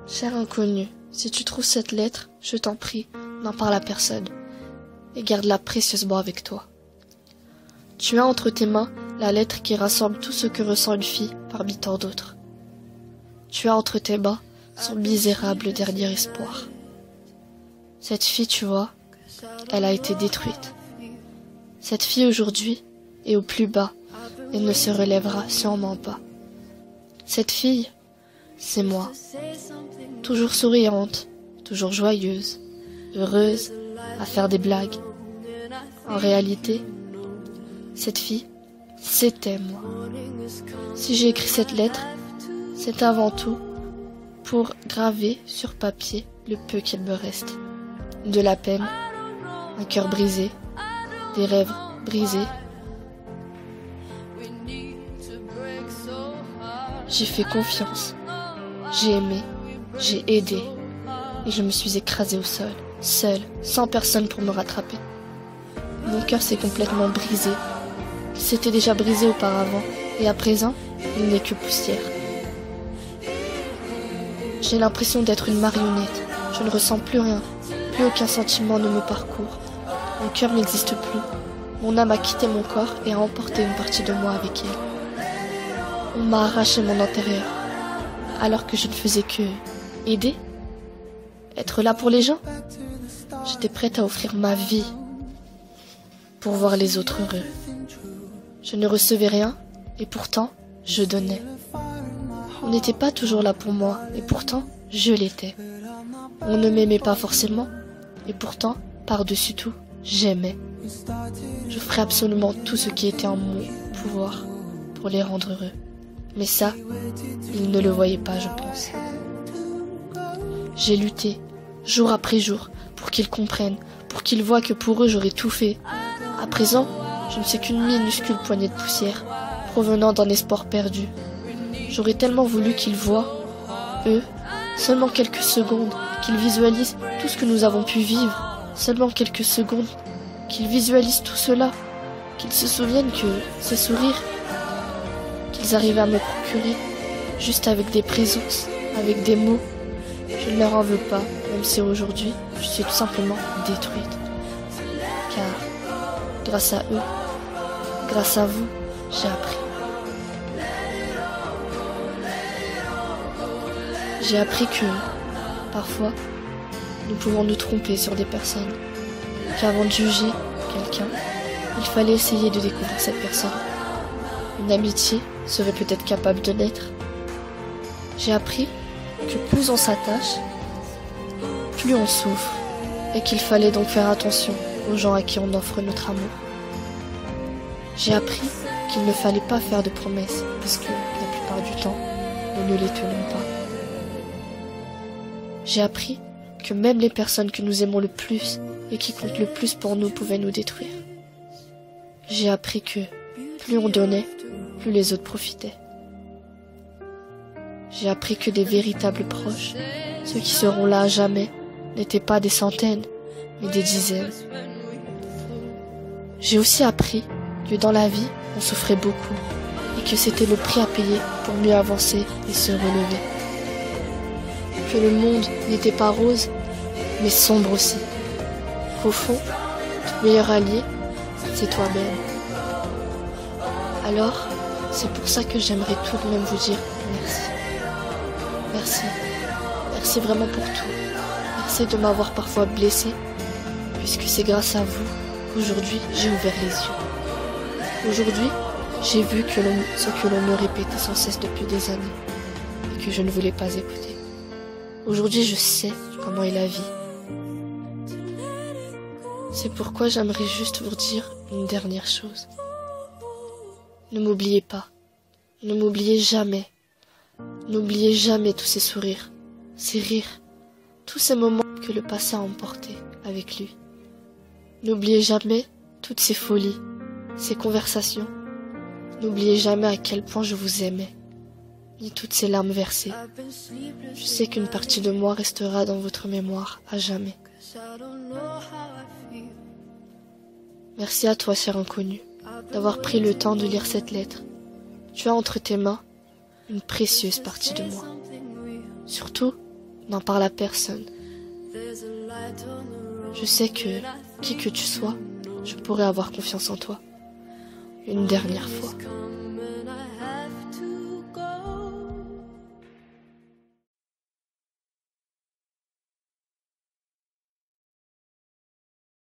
Cher inconnu, si tu trouves cette lettre, je t'en prie, n'en parle à personne, et garde-la précieusement avec toi. Tu as entre tes mains la lettre qui rassemble tout ce que ressent une fille parmi tant d'autres. Tu as entre tes mains son misérable dernier espoir. Cette fille, tu vois, elle a été détruite. Cette fille aujourd'hui est au plus bas et ne se relèvera sûrement pas. Cette fille, c'est moi. Toujours souriante, toujours joyeuse, heureuse, à faire des blagues. En réalité, cette fille, c'était moi. Si j'ai écrit cette lettre, c'est avant tout pour graver sur papier le peu qu'il me reste. De la peine, un cœur brisé, des rêves brisés. J'ai fait confiance, j'ai aimé, j'ai aidé, et je me suis écrasée au sol, seule, sans personne pour me rattraper. Mon cœur s'est complètement brisé. Il s'était déjà brisé auparavant, et à présent, il n'est que poussière. J'ai l'impression d'être une marionnette. Je ne ressens plus rien, plus aucun sentiment ne me parcourt. Mon cœur n'existe plus. Mon âme a quitté mon corps et a emporté une partie de moi avec elle. On m'a arraché mon intérieur, alors que je ne faisais que aider, être là pour les gens. J'étais prête à offrir ma vie pour voir les autres heureux. Je ne recevais rien, et pourtant, je donnais. On n'était pas toujours là pour moi, et pourtant, je l'étais. On ne m'aimait pas forcément, et pourtant, par-dessus tout, j'aimais. Je ferais absolument tout ce qui était en mon pouvoir pour les rendre heureux. Mais ça, ils ne le voyaient pas, je pense. J'ai lutté, jour après jour, pour qu'ils comprennent, pour qu'ils voient que pour eux j'aurais tout fait. À présent, je ne sais qu'une minuscule poignée de poussière, provenant d'un espoir perdu. J'aurais tellement voulu qu'ils voient, eux, seulement quelques secondes, qu'ils visualisent tout ce que nous avons pu vivre, seulement quelques secondes, qu'ils visualisent tout cela, qu'ils se souviennent que ces sourires qu'ils arrivaient à me procurer, juste avec des présences, avec des mots, je ne leur en veux pas, même si aujourd'hui, je suis tout simplement détruite. Car, grâce à eux, grâce à vous, j'ai appris. J'ai appris que, parfois, nous pouvons nous tromper sur des personnes. Qu'avant de juger quelqu'un, il fallait essayer de découvrir cette personne. Une amitié serait peut-être capable de naître. J'ai appris que plus on s'attache, plus on souffre, et qu'il fallait donc faire attention aux gens à qui on offre notre amour. J'ai appris qu'il ne fallait pas faire de promesses, puisque la plupart du temps, nous ne les tenons pas. J'ai appris que même les personnes que nous aimons le plus et qui comptent le plus pour nous pouvaient nous détruire. J'ai appris que plus on donnait, plus les autres profitaient. J'ai appris que les véritables proches, ceux qui seront là à jamais, n'étaient pas des centaines, mais des dizaines. J'ai aussi appris que dans la vie, on souffrait beaucoup, et que c'était le prix à payer pour mieux avancer et se relever. Que le monde n'était pas rose, mais sombre aussi. Qu'au fond, ton meilleur allié, c'est toi-même. Alors, c'est pour ça que j'aimerais tout de même vous dire merci. Merci. Merci vraiment pour tout. Merci de m'avoir parfois blessé, puisque c'est grâce à vous qu'aujourd'hui j'ai ouvert les yeux. Aujourd'hui, j'ai vu ce que l'on me répétait sans cesse depuis des années, et que je ne voulais pas écouter. Aujourd'hui, je sais comment est la vie. C'est pourquoi j'aimerais juste vous dire une dernière chose. Ne m'oubliez pas. Ne m'oubliez jamais. N'oubliez jamais tous ces sourires, ces rires, tous ces moments que le passé a emportés avec lui. N'oubliez jamais toutes ces folies, ces conversations. N'oubliez jamais à quel point je vous aimais, ni toutes ces larmes versées. Je sais qu'une partie de moi restera dans votre mémoire à jamais. Merci à toi, cher inconnu, d'avoir pris le temps de lire cette lettre. Tu as entre tes mains une précieuse partie de moi. Surtout, n'en parle à personne. Je sais que, qui que tu sois, je pourrais avoir confiance en toi. Une dernière fois.